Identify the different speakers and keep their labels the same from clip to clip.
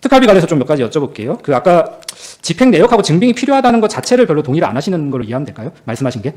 Speaker 1: 특활비 관련해서 좀 몇 가지 여쭤볼게요. 그 아까 집행 내역하고 증빙이 필요하다는 것 자체를 별로 동의를 안 하시는 걸로 이해하면 될까요? 말씀하신 게?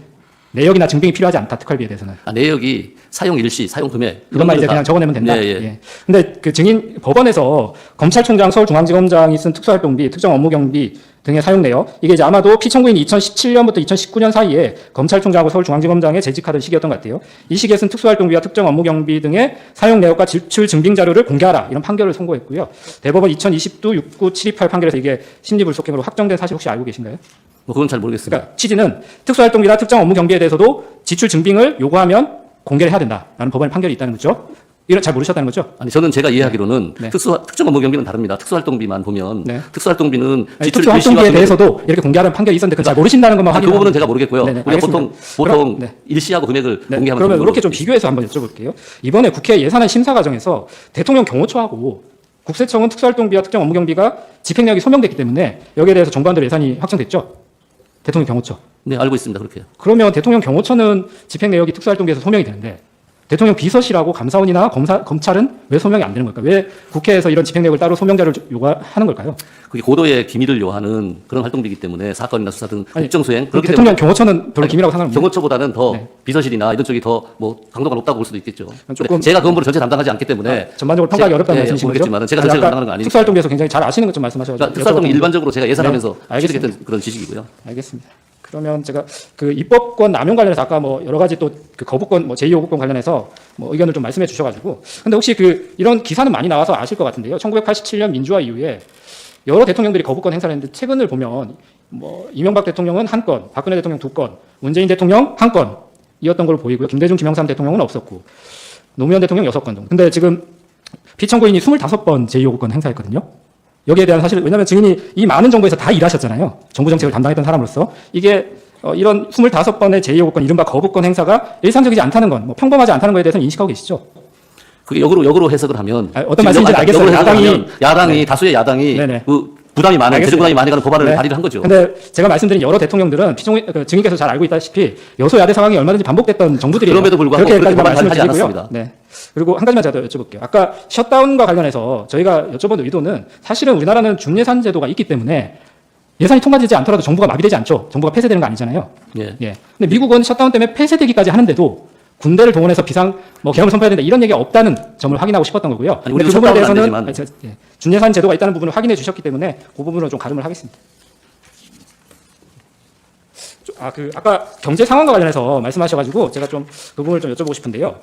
Speaker 1: 내역이나 증빙이 필요하지 않다, 특활비에 대해서는.
Speaker 2: 내역이 사용 일시, 사용 금액.
Speaker 1: 그것만 이제 그냥 적어내면 된다?
Speaker 2: 예, 예.
Speaker 1: 예. 근데 그 증인, 법원에서 검찰총장, 서울중앙지검장이 쓴 특수활동비, 특정 업무 경비 등의 사용 내역, 이게 이제 아마도 피청구인이 2017년부터 2019년 사이에 검찰총장하고 서울중앙지검장에 재직하던 시기였던 것 같아요. 이 시기에 쓴 특수활동비와 특정 업무 경비 등의 사용 내역과 지출 증빙 자료를 공개하라, 이런 판결을 선고했고요. 대법원 2020도 69728 판결에서 이게 심리불속행으로 확정된 사실 혹시 알고 계신가요?
Speaker 2: 뭐 그건 잘 모르겠습니다.
Speaker 1: 그러니까 취지는 특수활동비나 특정 업무 경비에 대해서도 지출 증빙을 요구하면 공개를 해야 된다라는 법원의 판결이 있다는 거죠. 이런 잘 모르셨다는 거죠?
Speaker 2: 아니 저는 제가 이해하기로는
Speaker 1: 네.
Speaker 2: 특정 업무 경비는 다릅니다. 특수활동비만 보면
Speaker 1: 네.
Speaker 2: 특수활동비는
Speaker 1: 아니,
Speaker 2: 지출
Speaker 1: 특수활동비에
Speaker 2: 일시와
Speaker 1: 대해서도 이렇게 공개하는 판결이 있었는데 그걸 잘 모르신다는 것만
Speaker 2: 그
Speaker 1: 확인하면
Speaker 2: 부분은 제가 모르겠고요.
Speaker 1: 네네,
Speaker 2: 우리가 보통
Speaker 1: 네.
Speaker 2: 일시하고 금액을
Speaker 1: 네,
Speaker 2: 공개하면
Speaker 1: 그러면 이렇게 좀 비교해서 한번 여쭤볼게요. 이번에 국회 예산안 심사 과정에서 대통령 경호처하고 국세청은 특수활동비와 특정 업무 경비가 집행력이 소명됐기 때문에 여기에 대해서 정부안대로 예산이 확정됐죠. 대통령 경호처.
Speaker 2: 네, 알고 있습니다. 그렇게요.
Speaker 1: 그러면 대통령 경호처는 집행 내역이 특수활동비에서 소명이 되는데 대통령 비서실하고 감사원이나 검찰은 왜 소명이 안 되는 걸까요? 왜 국회에서 이런 집행 내역을 따로 소명자를 요구하는 걸까요?
Speaker 2: 그게 고도의 기밀을 요하는 그런 활동비이기 때문에 사건이나 수사 등 국정 수행 그렇기
Speaker 1: 대통령
Speaker 2: 때문에
Speaker 1: 경호처는 별로 기밀하고 상관없나요?
Speaker 2: 경호처보다는 더
Speaker 1: 네.
Speaker 2: 비서실이나 이런 쪽이 더 뭐 강도가 높다고 볼 수도 있겠죠.
Speaker 1: 조금
Speaker 2: 제가 그 업무를 전체 담당하지 않기 때문에
Speaker 1: 전반적으로 평가하기 어렵다는 말씀이신 거죠?
Speaker 2: 모르겠지만 제가 전체를 담당하는 건 아니니까.
Speaker 1: 특수활동비에서 굉장히 잘 아시는 것 좀 말씀하셔가지고
Speaker 2: 그러니까 특수활동 일반적으로 제가 예산하면서
Speaker 1: 네, 알겠습니다.
Speaker 2: 취득했던 그런 지식이고요.
Speaker 1: 알겠습니다. 그러면 제가 그 입법권 남용 관련해서 아까 뭐 여러 가지 또 그 거부권 뭐 제2요구권 관련해서 뭐 의견을 좀 말씀해 주셔가지고 근데 혹시 그 이런 기사는 많이 나와서 아실 것 같은데요. 1987년 민주화 이후에 여러 대통령들이 거부권 행사를 했는데 최근을 보면 뭐 이명박 대통령은 한 건, 박근혜 대통령 두 건, 문재인 대통령 한 건이었던 걸로 보이고요. 김대중, 김영삼 대통령은 없었고 노무현 대통령 6건 정도. 근데 지금 피청구인이 25번 제2요구권 행사했거든요. 여기에 대한 사실 왜냐하면 증인이 이 많은 정부에서 다 일하셨잖아요. 정부 정책을 담당했던 사람으로서 이게 이런 25번의 제2요구권 이른바 거부권 행사가 일상적이지 않다는 건 뭐 평범하지 않다는 것에 대해서는 인식하고 계시죠?
Speaker 2: 그게 역으로 해석을 하면
Speaker 1: 어떤 말씀인지 알겠어요.
Speaker 2: 야당이
Speaker 1: 네.
Speaker 2: 다수의 야당이
Speaker 1: 네네.
Speaker 2: 그 부담이 많은
Speaker 1: 알겠습니다.
Speaker 2: 재정 부담이 많이 가는 법안을
Speaker 1: 네.
Speaker 2: 발의를 한 거죠.
Speaker 1: 근데 제가 말씀드린 여러 대통령들은 증인께서 잘 알고 있다시피 여소야대 상황이 얼마든지 반복됐던 정부들이에요.
Speaker 2: 그럼에도 불구하고
Speaker 1: 그렇게까지만
Speaker 2: 그렇게
Speaker 1: 말씀을
Speaker 2: 하지
Speaker 1: 드리고요.
Speaker 2: 않았습니다.
Speaker 1: 네. 그리고 한 가지만 제가 더 여쭤볼게요. 아까 셧다운과 관련해서 저희가 여쭤본 의도는 사실은 우리나라는 준예산 제도가 있기 때문에 예산이 통과되지 않더라도 정부가 마비되지 않죠. 정부가 폐쇄되는 거 아니잖아요.
Speaker 2: 예.
Speaker 1: 예. 근데 미국은 셧다운 때문에 폐쇄되기까지 하는데도 군대를 동원해서 비상 계엄을 선포해야 된다 이런 얘기가 없다는 점을 확인하고 싶었던 거고요.
Speaker 2: 아니, 우리도
Speaker 1: 그 부분에
Speaker 2: 셧다운은 안
Speaker 1: 대해서는
Speaker 2: 되지만.
Speaker 1: 예, 준예산 제도가 있다는 부분을 확인해 주셨기 때문에 그 부분으로 좀 가름을 하겠습니다. 아까 경제 상황과 관련해서 말씀하셔가지고 제가 좀 그 부분을 좀 여쭤보고 싶은데요.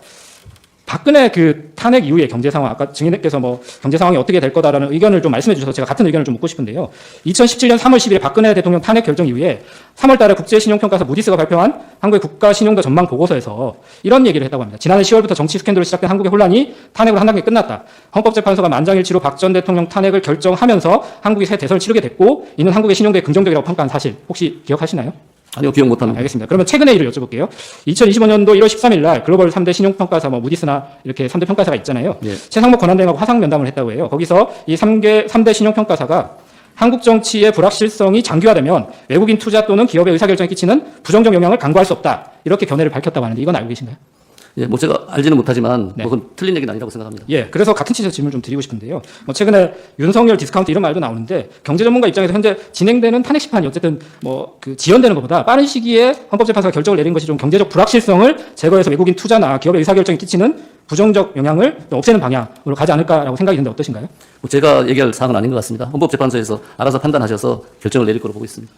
Speaker 1: 박근혜 그 탄핵 이후의 경제 상황, 아까 증인께서 뭐 경제 상황이 어떻게 될 거다라는 의견을 좀 말씀해 주셔서 제가 같은 의견을 좀 묻고 싶은데요. 2017년 3월 10일 박근혜 대통령 탄핵 결정 이후에 3월 달에 국제신용평가사 무디스가 발표한 한국의 국가 신용도 전망 보고서에서 이런 얘기를 했다고 합니다. 지난해 10월부터 정치 스캔들로 시작된 한국의 혼란이 탄핵으로 한 단계 끝났다. 헌법재판소가 만장일치로 박 전 대통령 탄핵을 결정하면서 한국이 새 대선을 치르게 됐고 이는 한국의 신용도에 긍정적이라고 평가한 사실 혹시 기억하시나요?
Speaker 2: 아니요, 기억 못합니다.
Speaker 1: 알겠습니다. 그러면 최근의 일을 여쭤볼게요. 2025년도 1월 13일 날 글로벌 3대 신용평가사, 무디스나 이렇게 3대 평가사가 있잖아요.
Speaker 2: 예.
Speaker 1: 최상목 권한대행하고 화상 면담을 했다고 해요. 거기서 이 3대 신용평가사가 한국 정치의 불확실성이 장기화되면 외국인 투자 또는 기업의 의사결정에 끼치는 부정적 영향을 간과할 수 없다. 이렇게 견해를 밝혔다고 하는데 이건 알고 계신가요?
Speaker 2: 예, 뭐 제가 알지는 못하지만
Speaker 1: 네.
Speaker 2: 뭐 그건 틀린 얘기는 아니라고 생각합니다.
Speaker 1: 예, 그래서 같은 취지에서 질문을 좀 드리고 싶은데요. 최근에 윤석열 디스카운트 이런 말도 나오는데 경제 전문가 입장에서 현재 진행되는 탄핵 심판이 어쨌든 그 지연되는 것보다 빠른 시기에 헌법재판소가 결정을 내린 것이 좀 경제적 불확실성을 제거해서 외국인 투자나 기업의 의사결정에 끼치는 부정적 영향을 없애는 방향으로 가지 않을까라고 생각이 드는데 어떠신가요?
Speaker 2: 뭐 제가 얘기할 사항은 아닌 것 같습니다. 헌법재판소에서 알아서 판단하셔서 결정을 내릴 거로 보고 있습니다.